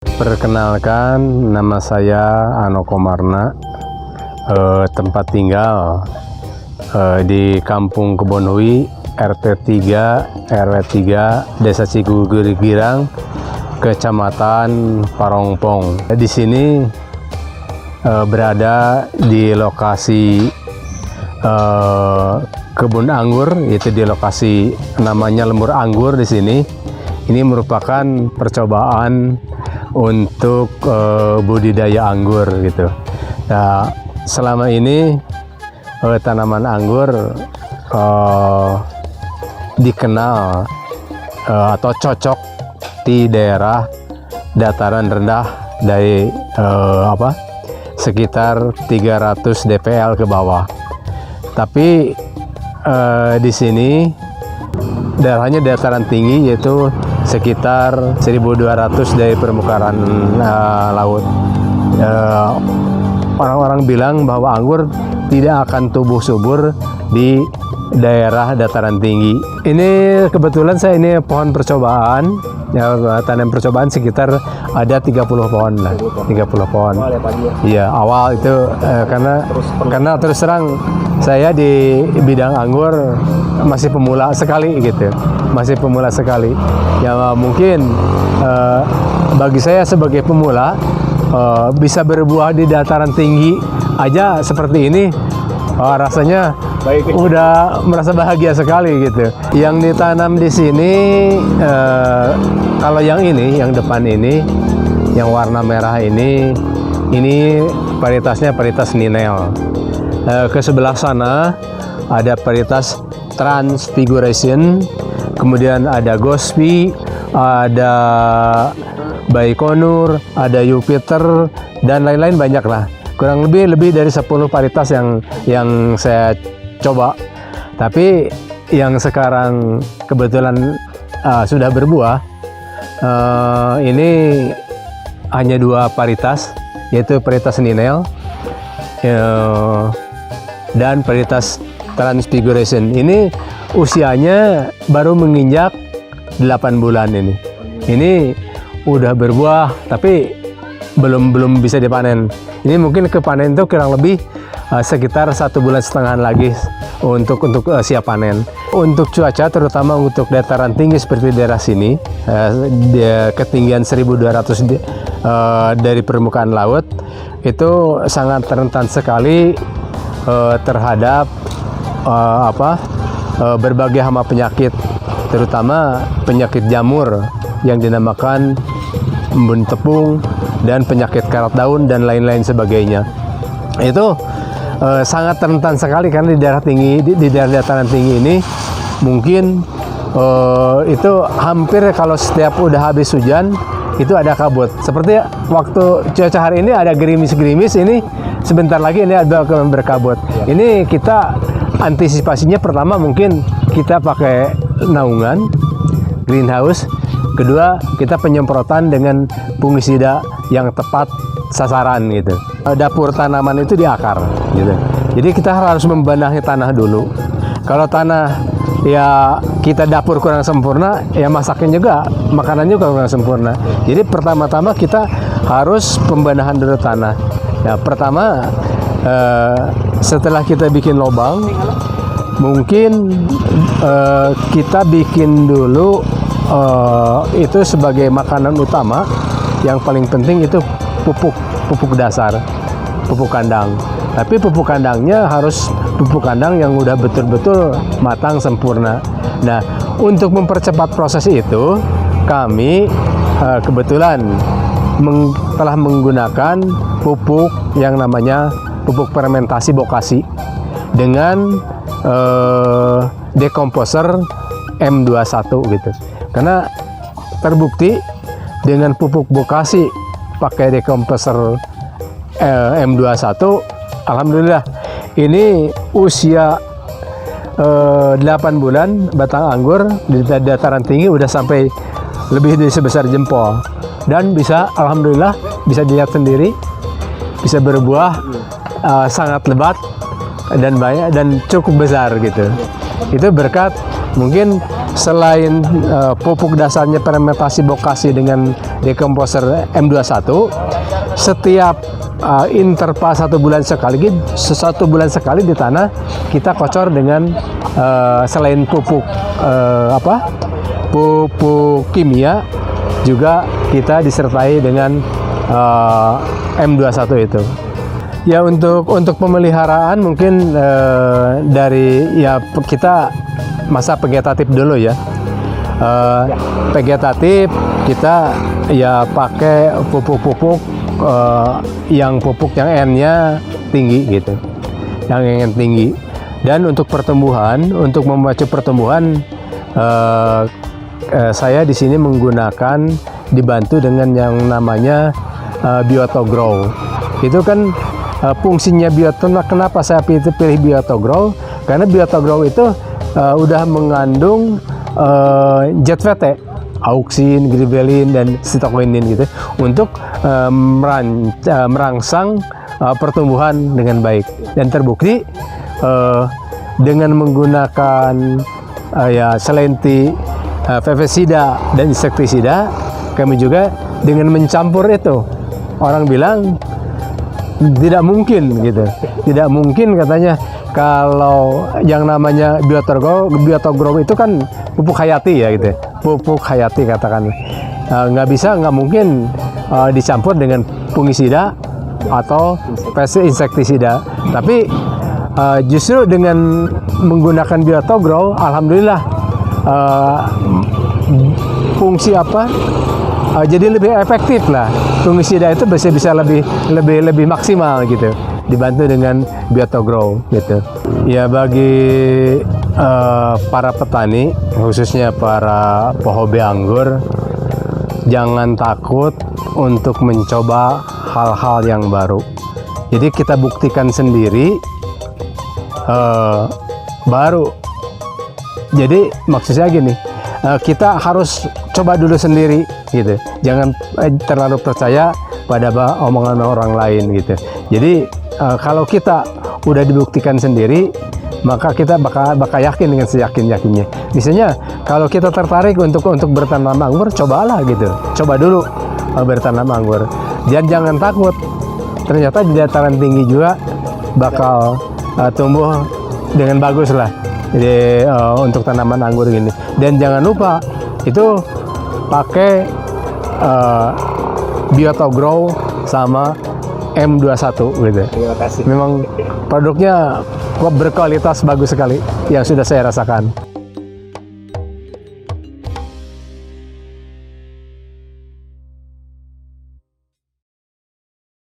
Perkenalkan, nama saya Anoko Marna, tempat tinggal di Kampung Kebonhui, RT 3, RW 3, Desa Cigugirang, Kecamatan Parongpong. Di sini berada di lokasi kebun anggur, yaitu di lokasi namanya Lembur Anggur di sini. Ini merupakan percobaan untuk budidaya anggur gitu. Nah, selama ini tanaman anggur dikenal atau cocok di daerah dataran rendah dari sekitar 300 dpl ke bawah. Tapi di sini daerahnya dataran tinggi, yaitu sekitar 1.200 dari permukaan laut. Orang-orang bilang bahwa anggur tidak akan tumbuh subur di daerah dataran tinggi. Ini kebetulan saya ini pohon percobaan, tanam percobaan sekitar ada 30 pohon lah, 30 pohon. Iya, awal itu karena terus terang saya di bidang anggur masih pemula sekali gitu, masih pemula sekali. Ya mungkin bagi saya sebagai pemula bisa berbuah di dataran tinggi aja seperti ini, rasanya udah merasa bahagia sekali gitu. Yang ditanam di sini kalau yang ini, yang depan ini, yang warna merah ini varietasnya varietas Ninel. Ke sebelah sana ada varietas Transfiguration, kemudian ada Gospi, ada Baikonur, ada Jupiter, dan lain-lain banyak lah. Kurang lebih dari 10 varietas yang saya coba. Tapi yang sekarang kebetulan sudah berbuah ini hanya 2 varietas, yaitu varietas Ninel dan varietas Transfiguration. Ini usianya baru menginjak 8 bulan ini. Ini udah berbuah tapi belum bisa dipanen. Ini mungkin kepanen itu kurang lebih sekitar 1,5 bulan lagi untuk siap panen. Untuk cuaca, terutama untuk dataran tinggi seperti daerah sini, ketinggian 1.200 dari permukaan laut, itu sangat rentan sekali terhadap berbagai hama penyakit, terutama penyakit jamur yang dinamakan embun tepung dan penyakit karat daun dan lain-lain sebagainya. Itu sangat rentan sekali karena di daerah tinggi, di daerah dataran tinggi ini mungkin itu hampir kalau setiap udah habis hujan itu ada kabut. Seperti waktu cuaca hari ini ada gerimis-gerimis, ini sebentar lagi ini ada berkabut. Ini kita antisipasinya, pertama mungkin kita pakai naungan greenhouse, kedua kita penyemprotan dengan fungisida yang tepat sasaran gitu. Dapur tanaman itu di akar gitu. Jadi kita harus membenahi tanah dulu. Kalau tanah ya kita dapur kurang sempurna, ya masaknya juga, makanannya juga kurang sempurna. Jadi pertama-tama kita harus pembenahan dulu tanah. Nah, pertama setelah kita bikin lubang, mungkin kita bikin dulu itu sebagai makanan utama. Yang paling penting itu pupuk dasar, pupuk kandang. Tapi pupuk kandangnya harus pupuk kandang yang udah betul-betul matang sempurna. Nah, untuk mempercepat proses itu, kami kebetulan telah menggunakan pupuk yang namanya pupuk fermentasi bokasi dengan dekomposer M21 gitu. Karena terbukti dengan pupuk bokasi pakai dekomposer M21, alhamdulillah ini usia 8 bulan batang anggur di dataran tinggi udah sampai lebih dari sebesar jempol, dan bisa alhamdulillah bisa dilihat sendiri, bisa berbuah sangat lebat dan banyak dan cukup besar gitu. Itu berkat Mungkin selain pupuk dasarnya fermentasi bokasi dengan dekomposer M21, setiap interval 1 bulan sekali, 1 bulan sekali di tanah kita kocor dengan selain pupuk pupuk kimia, juga kita disertai dengan M21 itu. Ya, untuk pemeliharaan mungkin dari ya kita masa vegetatif dulu ya. Vegetatif kita ya pakai pupuk-pupuk yang pupuk yang N-nya tinggi gitu, yang N tinggi. Dan untuk pertumbuhan, untuk memacu pertumbuhan, saya di sini menggunakan, dibantu dengan yang namanya Biotogrow. Itu kan fungsinya kenapa saya pilih Biotogrow? Karena Biotogrow itu udah mengandung ZVT, auksin, gliberin, dan sitokinin gitu untuk merangsang pertumbuhan dengan baik. Dan terbukti dengan menggunakan ya selain pestisida dan insektisida, kami juga dengan mencampur itu, orang bilang tidak mungkin gitu, tidak mungkin katanya kalau yang namanya Biotogrow itu kan pupuk hayati ya gitu, pupuk hayati katakan, nggak mungkin dicampur dengan fungisida atau insektisida. Tapi justru dengan menggunakan Biotogrow, alhamdulillah fungsi jadi lebih efektif lah. Fungisida itu bisa lebih maksimal gitu, dibantu dengan Biotogrow gitu. Ya, bagi para petani, khususnya para pehobi anggur, jangan takut untuk mencoba hal-hal yang baru. Jadi kita buktikan sendiri baru. Jadi maksudnya gini, kita harus coba dulu sendiri gitu. Jangan terlalu percaya pada omongan orang lain gitu. Jadi kalau kita udah dibuktikan sendiri, maka kita bakal yakin dengan seyakin-yakinnya. Misalnya kalau kita tertarik untuk bertanam anggur, cobalah gitu. Coba dulu bertanam anggur. Dan jangan takut. Ternyata di dataran tinggi juga bakal tumbuh dengan bagus lah. Jadi untuk tanaman anggur gini. Dan jangan lupa itu pakai Biotogrow sama M21 gitu. Terima kasih. Memang produknya berkualitas bagus sekali yang sudah saya rasakan.